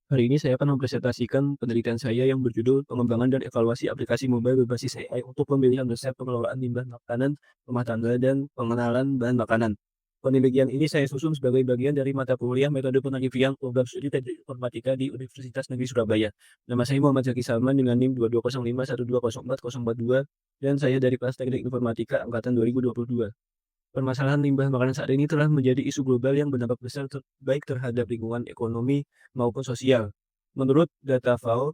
Hari ini saya akan mempresentasikan penelitian saya yang berjudul Pengembangan dan Evaluasi Aplikasi Mobile Berbasis AI untuk Pemilihan Resep Pengelolaan Limbah Makanan Rumah Tangga dan Pengenalan Bahan Makanan. Penelitian ini saya susun sebagai bagian dari mata kuliah Metode Penelitian Program Studi Teknik Informatika di Universitas Negeri Surabaya. Nama saya Muhammad Zaki Salman dengan NIM 2205120442 dan saya dari kelas Teknik Informatika Angkatan 2022. Permasalahan limbah makanan saat ini telah menjadi isu global yang berdampak besar baik terhadap lingkungan ekonomi maupun sosial. Menurut data FAO,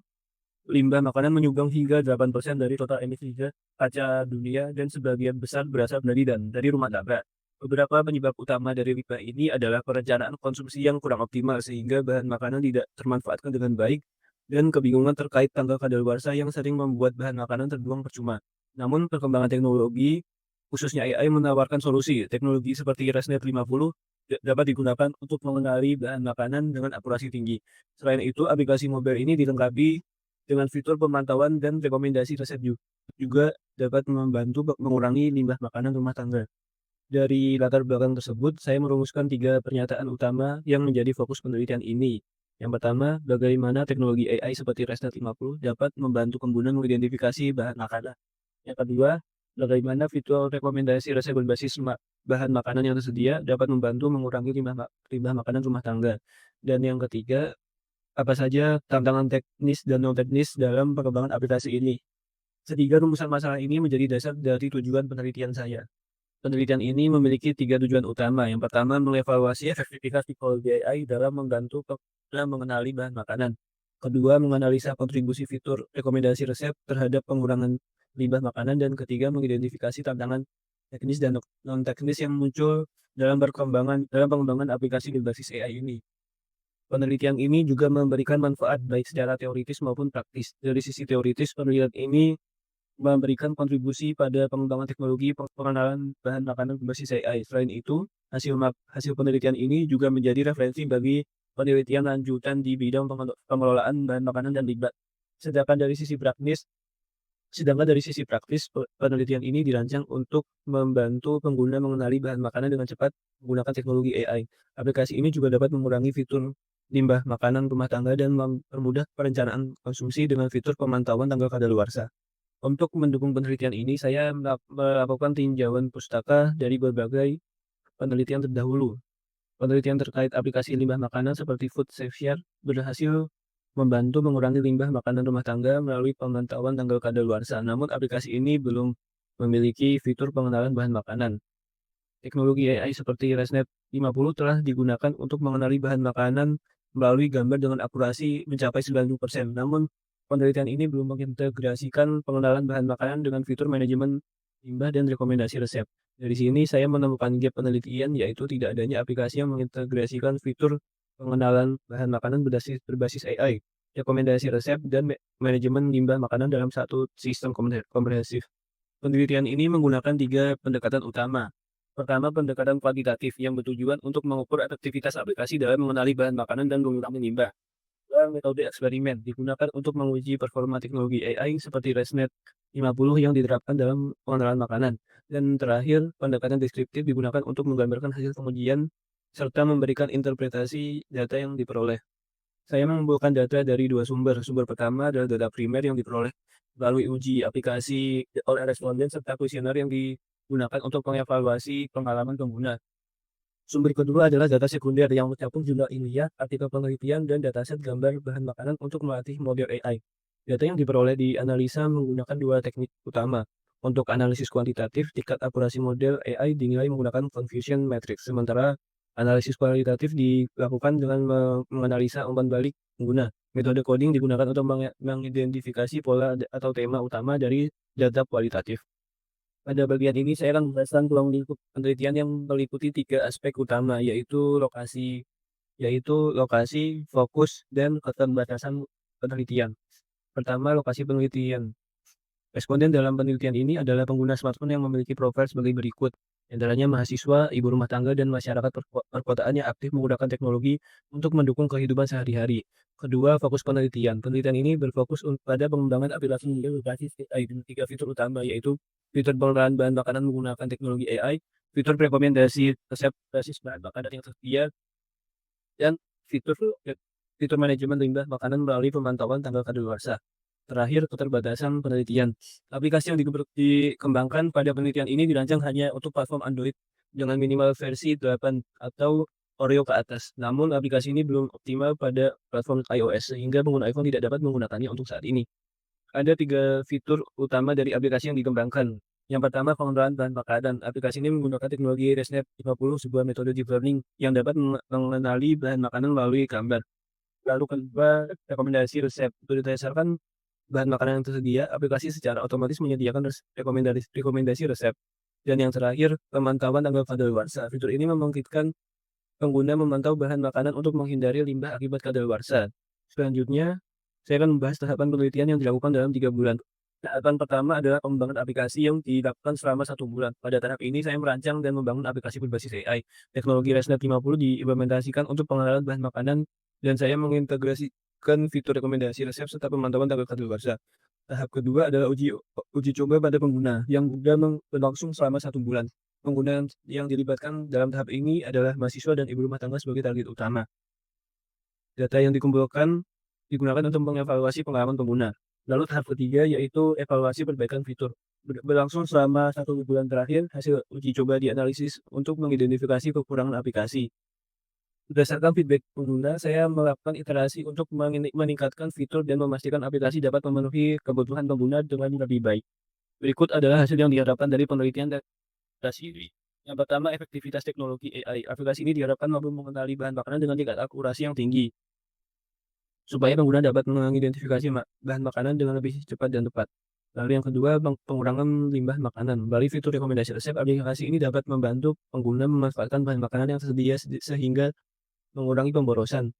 limbah makanan menyumbang hingga 8% dari total emisi gas kaca dunia dan sebagian besar berasal dari rumah tangga. Beberapa penyebab utama dari limbah ini adalah perencanaan konsumsi yang kurang optimal sehingga bahan makanan tidak termanfaatkan dengan baik dan kebingungan terkait tanggal kadaluarsa yang sering membuat bahan makanan terbuang percuma. Namun perkembangan teknologi, khususnya AI, menawarkan solusi. Teknologi seperti ResNet 50 dapat digunakan untuk mengenali bahan makanan dengan akurasi tinggi. Selain itu, aplikasi mobile ini dilengkapi dengan fitur pemantauan dan rekomendasi resep juga dapat membantu mengurangi limbah makanan rumah tangga. Dari latar belakang tersebut, saya merumuskan 3 pernyataan utama yang menjadi fokus penelitian ini. Yang pertama, bagaimana teknologi AI seperti ResNet 50 dapat membantu pengguna mengidentifikasi bahan makanan. Yang kedua, bagaimana fitur rekomendasi resep berbasis bahan makanan yang tersedia dapat membantu mengurangi limbah makanan rumah tangga. Dan yang ketiga, apa saja tantangan teknis dan non teknis dalam pengembangan aplikasi ini. Ketiga rumusan masalah ini menjadi dasar dari tujuan penelitian saya. Penelitian ini memiliki 3 tujuan utama. Yang pertama, mengevaluasi efektivitas teknologi AI dalam membantu pengguna mengenali bahan makanan. Kedua, menganalisa kontribusi fitur rekomendasi resep terhadap pengurangan limbah makanan. Dan ketiga, mengidentifikasi tantangan teknis dan non-teknis yang muncul dalam pengembangan aplikasi berbasis AI ini. Penelitian ini juga memberikan manfaat baik secara teoritis maupun praktis. Dari sisi teoritis, penelitian ini memberikan kontribusi pada pengembangan teknologi pengenalan bahan makanan berbasis AI. Selain itu, hasil penelitian ini juga menjadi referensi bagi penelitian lanjutan di bidang pengelolaan bahan makanan dan limbah. Sedangkan dari sisi praktis, penelitian ini dirancang untuk membantu pengguna mengenali bahan makanan dengan cepat menggunakan teknologi AI. Aplikasi ini juga dapat mengurangi fitur limbah makanan rumah tangga dan mempermudah perencanaan konsumsi dengan fitur pemantauan tanggal kadaluarsa. Untuk mendukung penelitian ini, saya melakukan tinjauan pustaka dari berbagai penelitian terdahulu. Penelitian terkait aplikasi limbah makanan seperti Food Safe berhasil membantu mengurangi limbah makanan rumah tangga melalui pemantauan tanggal kadaluarsa. Namun aplikasi ini belum memiliki fitur pengenalan bahan makanan. Teknologi AI seperti ResNet 50 telah digunakan untuk mengenali bahan makanan melalui gambar dengan akurasi mencapai 90%. Namun, penelitian ini belum mengintegrasikan pengenalan bahan makanan dengan fitur manajemen limbah dan rekomendasi resep. Dari sini saya menemukan gap penelitian, yaitu tidak adanya aplikasi yang mengintegrasikan fitur pengenalan bahan makanan berbasis AI, rekomendasi resep, dan manajemen limbah makanan dalam satu sistem komprehensif. Penelitian ini menggunakan 3 pendekatan utama. Pertama, pendekatan kuantitatif yang bertujuan untuk mengukur efektivitas aplikasi dalam mengenali bahan makanan dan mengurangi limbah. Dua, metode eksperimen digunakan untuk menguji performa teknologi AI seperti ResNet 50 yang diterapkan dalam pengenalan makanan. Dan terakhir, pendekatan deskriptif digunakan untuk menggambarkan hasil pengujian serta memberikan interpretasi data yang diperoleh. Saya mengumpulkan data dari 2 sumber. Sumber pertama adalah data primer yang diperoleh melalui uji aplikasi oleh responden serta kuesioner yang digunakan untuk mengevaluasi pengalaman pengguna. Sumber kedua adalah data sekunder yang mencakup jumlah ilmiah, artikel penelitian, dan dataset gambar bahan makanan untuk melatih model AI. Data yang diperoleh dianalisa menggunakan 2 teknik utama. Untuk analisis kuantitatif, tingkat akurasi model AI dinilai menggunakan confusion matrix, sementara analisis kualitatif dilakukan dengan menganalisa umpan balik pengguna. Metode coding digunakan untuk mengidentifikasi pola atau tema utama dari data kualitatif. Pada bagian ini saya akan menjelaskan ruang lingkup penelitian yang meliputi 3 aspek utama, yaitu lokasi, fokus, dan keterbatasan penelitian. Pertama, lokasi penelitian. Responden dalam penelitian ini adalah pengguna smartphone yang memiliki profil sebagai berikut. Di antaranya mahasiswa, ibu rumah tangga, dan masyarakat perkotaan yang aktif menggunakan teknologi untuk mendukung kehidupan sehari-hari. Kedua, fokus penelitian. Penelitian ini berfokus pada pengembangan aplikasi berbasis AI dengan 3 fitur utama, yaitu fitur pengenalan bahan makanan menggunakan teknologi AI, fitur rekomendasi resep basis bahan makanan yang tersedia, dan fitur fitur manajemen limbah makanan melalui pemantauan tanggal kadaluarsa. Terakhir, keterbatasan penelitian. Aplikasi yang dikembangkan pada penelitian ini dirancang hanya untuk platform Android dengan minimal versi 8 atau Oreo ke atas. Namun, aplikasi ini belum optimal pada platform iOS, sehingga pengguna iPhone tidak dapat menggunakannya untuk saat ini. Ada 3 fitur utama dari aplikasi yang dikembangkan. Yang pertama, pengenalan bahan makanan. Aplikasi ini menggunakan teknologi ResNet 50, sebuah metode deep learning yang dapat mengenali bahan makanan melalui gambar. Lalu kedua, rekomendasi resep. Berdasarkan bahan makanan yang tersedia, aplikasi secara otomatis menyediakan rekomendasi resep. Dan yang terakhir, pemantauan tanggal kadaluarsa. Fitur ini memungkinkan pengguna memantau bahan makanan untuk menghindari limbah akibat kadaluarsa. Selanjutnya, saya akan membahas tahapan penelitian yang dilakukan dalam 3 bulan. Tahapan pertama adalah pengembangan aplikasi yang dilakukan selama 1 bulan. Pada tahap ini, saya merancang dan membangun aplikasi berbasis AI. Teknologi ResNet 50 diimplementasikan untuk pengenalan bahan makanan, dan saya mengintegrasikan fitur rekomendasi resep serta pemantauan tanggal kadaluarsa. Tahap kedua adalah uji coba pada pengguna, yang juga berlangsung selama 1 bulan. Pengguna yang dilibatkan dalam tahap ini adalah mahasiswa dan ibu rumah tangga sebagai target utama. Data yang dikumpulkan digunakan untuk mengevaluasi pengalaman pengguna. Lalu tahap ketiga yaitu evaluasi perbaikan fitur. Berlangsung selama 1 bulan terakhir, hasil uji coba dianalisis untuk mengidentifikasi kekurangan aplikasi. Berdasarkan feedback pengguna, saya melakukan iterasi untuk meningkatkan fitur dan memastikan aplikasi dapat memenuhi kebutuhan pengguna dengan lebih baik. Berikut adalah hasil yang diharapkan dari penelitian dan adaptasi ini. Yang pertama, efektivitas teknologi AI. Aplikasi ini diharapkan mampu mengenali bahan makanan dengan tingkat akurasi yang tinggi, supaya pengguna dapat mengidentifikasi bahan makanan dengan lebih cepat dan tepat. Lalu yang kedua, pengurangan limbah makanan. Melalui fitur rekomendasi resep, aplikasi ini dapat membantu pengguna memanfaatkan bahan makanan yang tersedia sehingga mengurangi pemborosan.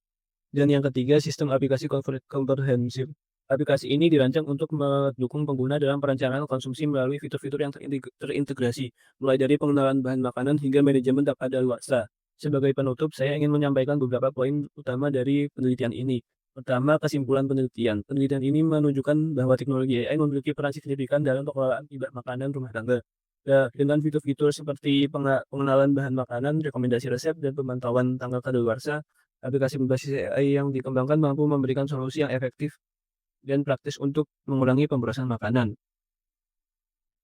Dan yang ketiga, sistem aplikasi komprehensif. Aplikasi ini dirancang untuk mendukung pengguna dalam perencanaan konsumsi melalui fitur-fitur yang terintegrasi, mulai dari pengenalan bahan makanan hingga manajemen kadaluarsa. Sebagai penutup, saya ingin menyampaikan beberapa poin utama dari penelitian ini. Pertama, kesimpulan penelitian. Penelitian ini menunjukkan bahwa teknologi AI memiliki peran signifikan dalam pengelolaan limbah makanan rumah tangga. Ya, dengan fitur-fitur seperti pengenalan bahan makanan, rekomendasi resep, dan pemantauan tanggal kadaluarsa, aplikasi berbasis AI yang dikembangkan mampu memberikan solusi yang efektif dan praktis untuk mengurangi pemborosan makanan.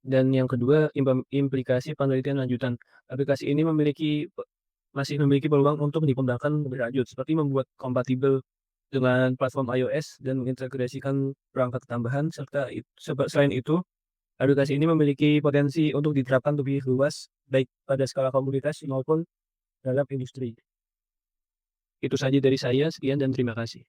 Dan yang kedua, implikasi penelitian lanjutan. Aplikasi ini masih memiliki peluang untuk dikembangkan lebih lanjut, seperti membuat kompatibel dengan platform iOS dan mengintegrasikan perangkat tambahan, selain itu, aplikasi ini memiliki potensi untuk diterapkan lebih luas, baik pada skala komunitas maupun dalam industri. Itu saja dari saya, sekian dan terima kasih.